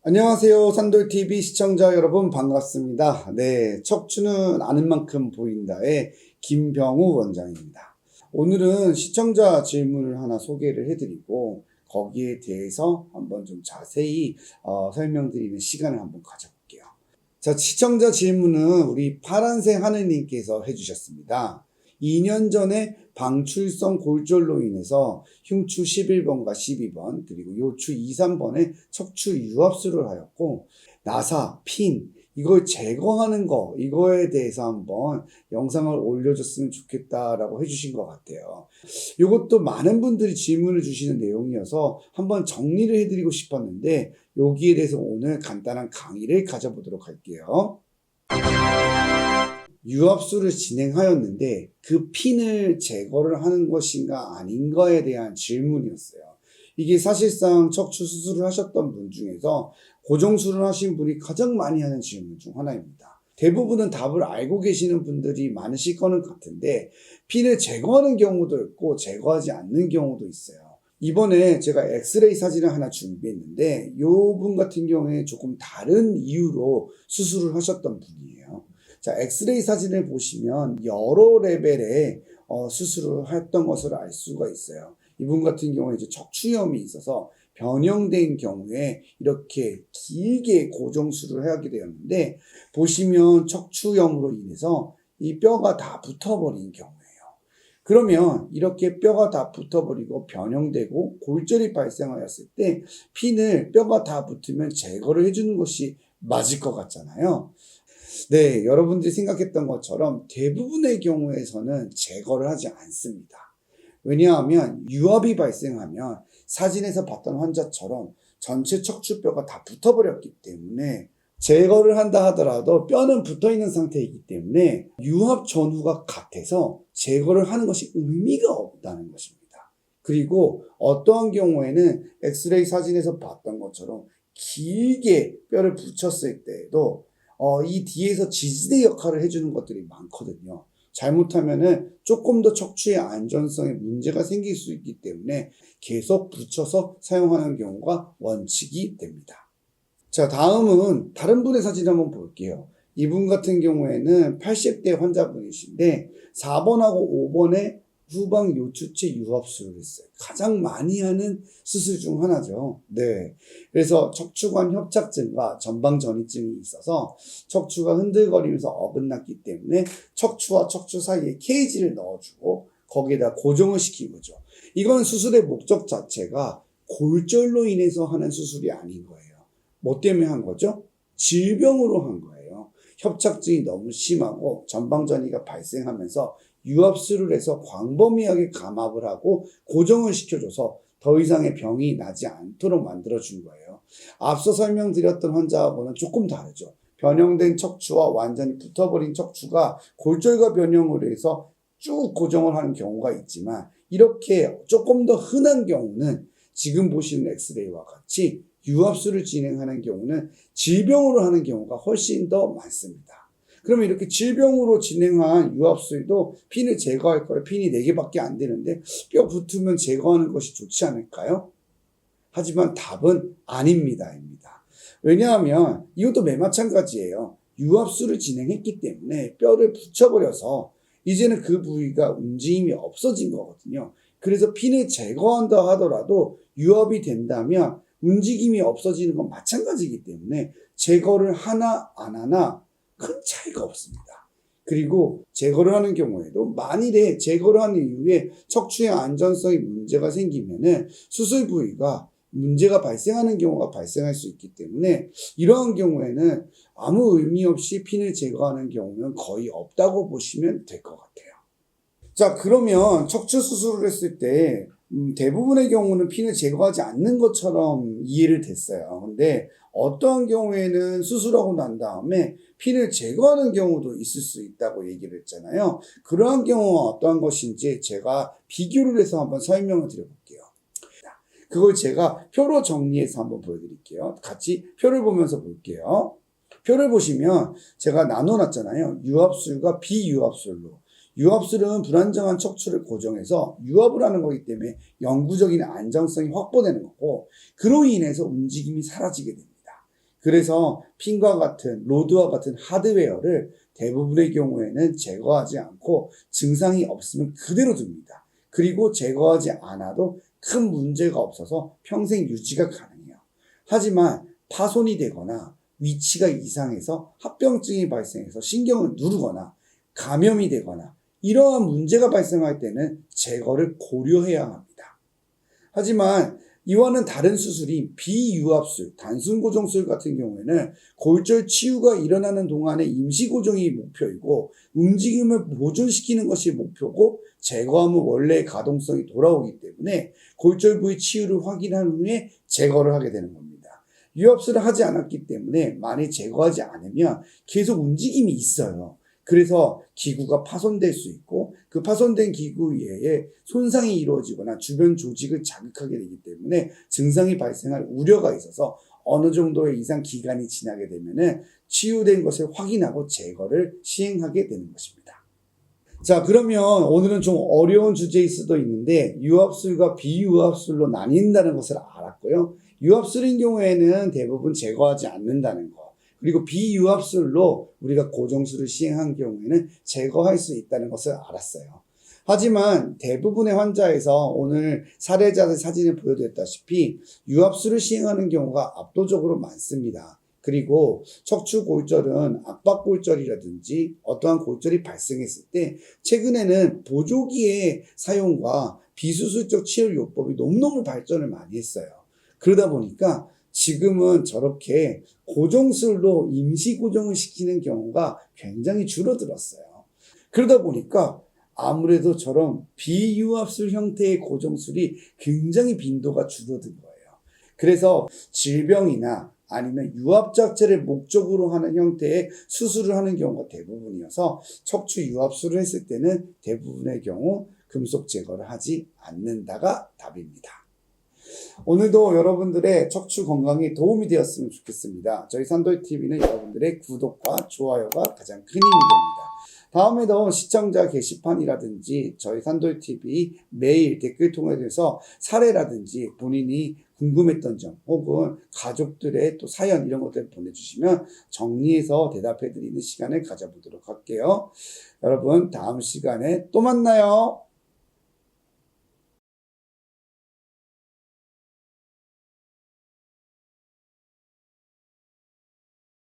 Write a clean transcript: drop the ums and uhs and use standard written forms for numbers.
안녕하세요. 산돌TV 시청자 여러분 반갑습니다. 네, 척추는 아는 만큼 보인다의 김병우 원장입니다. 오늘은 시청자 질문을 하나 소개를 해드리고 거기에 대해서 한번 좀 자세히 설명드리는 시간을 한번 가져볼게요. 자, 시청자 질문은 우리 파란색 하느님께서 해주셨습니다. 2년 전에 방출성 골절로 인해서 흉추 11번과 12번 그리고 요추 2, 3번에 척추 유압술을 하였고 나사, 핀 이걸 제거하는 거 이거에 대해서 한번 영상을 올려줬으면 좋겠다라고 해주신 것 같아요. 이것도 많은 분들이 질문을 주시는 내용이어서 한번 정리를 해드리고 싶었는데 여기에 대해서 오늘 간단한 강의를 가져보도록 할게요. 유압술을 진행하였는데 그 핀을 제거를 하는 것인가 아닌가에 대한 질문이었어요. 이게 사실상 척추 수술을 하셨던 분 중에서 고정술을 하신 분이 가장 많이 하는 질문 중 하나입니다. 대부분은 답을 알고 계시는 분들이 많으실 거는 같은데 핀을 제거하는 경우도 있고 제거하지 않는 경우도 있어요. 이번에 제가 엑스레이 사진을 하나 준비했는데 이 분 같은 경우에 조금 다른 이유로 수술을 하셨던 분이에요. 자, 엑스레이 사진을 보시면 여러 레벨의 수술을 했던 것을 알 수가 있어요. 이분 같은 경우에 이제 척추염이 있어서 변형된 경우에 이렇게 길게 고정술을 하게 되었는데 보시면 척추염으로 인해서 이 뼈가 다 붙어버린 경우예요. 그러면 이렇게 뼈가 다 붙어버리고 변형되고 골절이 발생하였을 때 핀을 뼈가 다 붙으면 제거를 해주는 것이 맞을 것 같잖아요. 네, 여러분들이 생각했던 것처럼 대부분의 경우에서는 제거를 하지 않습니다. 왜냐하면 유압이 발생하면 사진에서 봤던 환자처럼 전체 척추뼈가 다 붙어버렸기 때문에 제거를 한다 하더라도 뼈는 붙어있는 상태이기 때문에 유압 전후가 같아서 제거를 하는 것이 의미가 없다는 것입니다. 그리고 어떠한 경우에는 엑스레이 사진에서 봤던 것처럼 길게 뼈를 붙였을 때에도 이 뒤에서 지지대 역할을 해주는 것들이 많거든요. 잘못하면은 조금 더 척추의 안전성에 문제가 생길 수 있기 때문에 계속 붙여서 사용하는 경우가 원칙이 됩니다. 자, 다음은 다른 분의 사진 한번 볼게요. 이분 같은 경우에는 80대 환자분이신데 4번하고 5번에 후방 요추체 유압술을 했어요. 가장 많이 하는 수술 중 하나죠. 네. 그래서 척추관 협착증과 전방전이증이 있어서 척추가 흔들거리면서 어긋났기 때문에 척추와 척추 사이에 케이지를 넣어주고 거기에다 고정을 시킨 거죠. 이건 수술의 목적 자체가 골절로 인해서 하는 수술이 아닌 거예요. 뭐 때문에 한 거죠? 질병으로 한 거예요. 협착증이 너무 심하고 전방전이가 발생하면서 유압술을 해서 광범위하게 감압을 하고 고정을 시켜줘서 더 이상의 병이 나지 않도록 만들어준 거예요. 앞서 설명드렸던 환자하고는 조금 다르죠. 변형된 척추와 완전히 붙어버린 척추가 골절과 변형으로 해서 쭉 고정을 하는 경우가 있지만 이렇게 조금 더 흔한 경우는 지금 보시는 엑스레이와 같이 유압술을 진행하는 경우는 질병으로 하는 경우가 훨씬 더 많습니다. 그러면 이렇게 질병으로 진행한 유압술도 핀을 제거할 거예요. 핀이 4개밖에 안 되는데 뼈 붙으면 제거하는 것이 좋지 않을까요? 하지만 답은 아닙니다. 왜냐하면 이것도 마찬가지예요. 유압술을 진행했기 때문에 뼈를 붙여버려서 이제는 그 부위가 움직임이 없어진 거거든요. 그래서 핀을 제거한다 하더라도 유압이 된다면 움직임이 없어지는 건 마찬가지이기 때문에 제거를 하나 안 하나 큰 차이가 없습니다. 그리고 제거를 하는 경우에도 만일에 제거를 하는 이후에 척추의 안전성에 문제가 생기면은 수술 부위가 문제가 발생하는 경우가 발생할 수 있기 때문에 이러한 경우에는 아무 의미 없이 핀을 제거하는 경우는 거의 없다고 보시면 될 것 같아요. 자, 그러면 척추 수술을 했을 때 대부분의 경우는 핀을 제거하지 않는 것처럼 이해를 됐어요. 근데 어떠한 경우에는 수술하고 난 다음에 핀을 제거하는 경우도 있을 수 있다고 얘기를 했잖아요. 그러한 경우가 어떠한 것인지 제가 비교를 해서 한번 설명을 드려볼게요. 그걸 제가 표로 정리해서 한번 보여드릴게요. 같이 표를 보면서 볼게요. 표를 보시면 제가 나눠놨잖아요. 유압술과 비유압술로. 유압술은 불안정한 척추를 고정해서 유압을 하는 거기 때문에 영구적인 안정성이 확보되는 거고 그로 인해서 움직임이 사라지게 됩니다. 그래서 핀과 같은 로드와 같은 하드웨어를 대부분의 경우에는 제거하지 않고 증상이 없으면 그대로 둡니다. 그리고 제거하지 않아도 큰 문제가 없어서 평생 유지가 가능해요. 하지만 파손이 되거나 위치가 이상해서 합병증이 발생해서 신경을 누르거나 감염이 되거나 이러한 문제가 발생할 때는 제거를 고려해야 합니다. 하지만 이와는 다른 수술인 비유압술, 단순 고정술 같은 경우에는 골절 치유가 일어나는 동안의 임시 고정이 목표이고 움직임을 보존시키는 것이 목표고 제거하면 원래의 가동성이 돌아오기 때문에 골절 부위 치유를 확인한 후에 제거를 하게 되는 겁니다. 유압술을 하지 않았기 때문에 많이 제거하지 않으면 계속 움직임이 있어요. 그래서 기구가 파손될 수 있고 그 파손된 기구 외에 손상이 이루어지거나 주변 조직을 자극하게 되기 때문에 증상이 발생할 우려가 있어서 어느 정도의 이상 기간이 지나게 되면은 치유된 것을 확인하고 제거를 시행하게 되는 것입니다. 자, 그러면 오늘은 좀 어려운 주제일 수도 있는데 유압술과 비유압술로 나뉜다는 것을 알았고요. 유압술인 경우에는 대부분 제거하지 않는다는 것. 그리고 비유압술로 우리가 고정술을 시행한 경우에는 제거할 수 있다는 것을 알았어요. 하지만 대부분의 환자에서 오늘 사례자의 사진을 보여드렸다시피 유압술을 시행하는 경우가 압도적으로 많습니다. 그리고 척추골절은 압박골절이라든지 어떠한 골절이 발생했을 때 최근에는 보조기의 사용과 비수술적 치료요법이 너무너무 발전을 많이 했어요. 그러다 보니까 지금은 저렇게 고정술로 임시 고정을 시키는 경우가 굉장히 줄어들었어요. 그러다 보니까 아무래도 저런 비유압술 형태의 고정술이 굉장히 빈도가 줄어든 거예요. 그래서 질병이나 아니면 유압 자체를 목적으로 하는 형태의 수술을 하는 경우가 대부분이어서 척추 유압술을 했을 때는 대부분의 경우 금속 제거를 하지 않는다가 답입니다. 오늘도 여러분들의 척추 건강에 도움이 되었으면 좋겠습니다. 저희 산돌TV는 여러분들의 구독과 좋아요가 가장 큰 힘이 됩니다. 다음에도 시청자 게시판이라든지 저희 산돌TV 메일 댓글 통해서 사례라든지 본인이 궁금했던 점 혹은 가족들의 또 사연 이런 것들을 보내주시면 정리해서 대답해드리는 시간을 가져보도록 할게요. 여러분 다음 시간에 또 만나요.